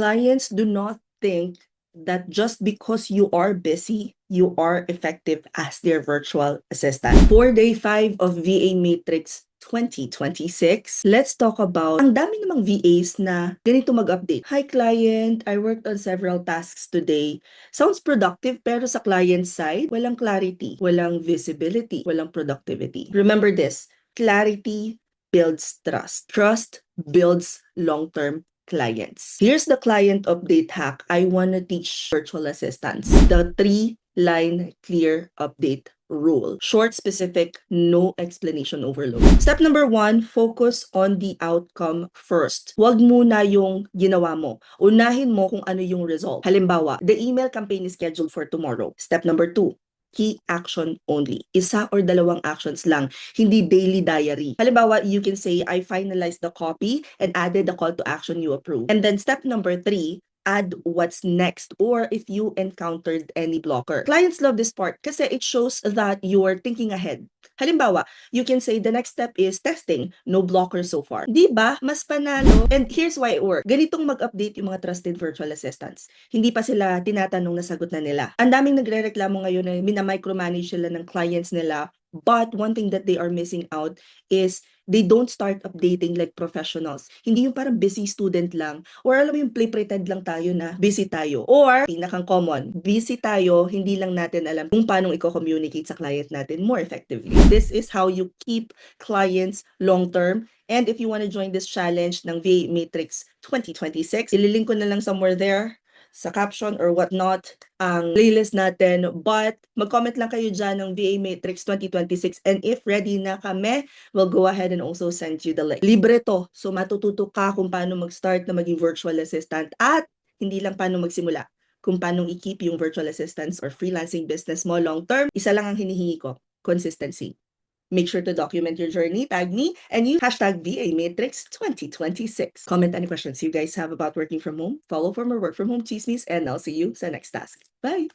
Clients do not think that just because you are busy, you are effective as their virtual assistant. For day 5 of VA Matrix 2026, let's talk about ang dami namang VAs na ganito mag-update. Hi client, I worked on several tasks today. Sounds productive pero sa client side, walang clarity, walang visibility, walang productivity. Remember this, clarity builds trust. Trust builds long-term clients. Here's the client update hack I want to teach virtual assistants. The 3-line clear update rule. Short, specific, no explanation overload. Step number 1, focus on the outcome first. Huwag muna yung ginawa mo. Unahin mo kung ano yung result. Halimbawa, the email campaign is scheduled for tomorrow. Step number 2, key action only. Isa or dalawang actions lang, hindi daily diary. Halimbawa, you can say, I finalized the copy and added the call to action you approve. And then step number 3, add what's next or if you encountered any blocker. Clients love this part kasi it shows that you're thinking ahead. Halimbawa, you can say the next step is testing, no blocker so far. Di ba? Mas panalo. And here's why it works. Ganitong mag-update yung mga trusted virtual assistants. Hindi pa sila tinatanong na sagot na nila. Ang daming nagre-reklamo ngayon na mina-micromanage sila ng clients nila. But one thing that they are missing out is they don't start updating like professionals. Hindi yung parang busy student lang. Or alam mo yung play pretend lang tayo na busy tayo. Or, pinakang common, busy tayo, hindi lang natin alam kung paano i-communicate sa client natin more effectively. This is how you keep clients long-term. And if you want to join this challenge ng VA Matrix 2026, ililink ko na lang somewhere there sa caption or whatnot ang playlist natin. But mag-comment lang kayo dyan ng VA Matrix 2026 and if ready na kami, we'll go ahead and also send you the link. Libre to. So matututo ka kung paano mag-start na maging virtual assistant at hindi lang paano magsimula, kung paano i-keep yung virtual assistants or freelancing business mo long term. Isa lang ang hinihingi ko, consistency. Make sure to document your journey, tag me, and use hashtag VA Matrix 2026. Comment any questions you guys have about working from home. Follow for more work from home chismis, and I'll see you sa next task. Bye!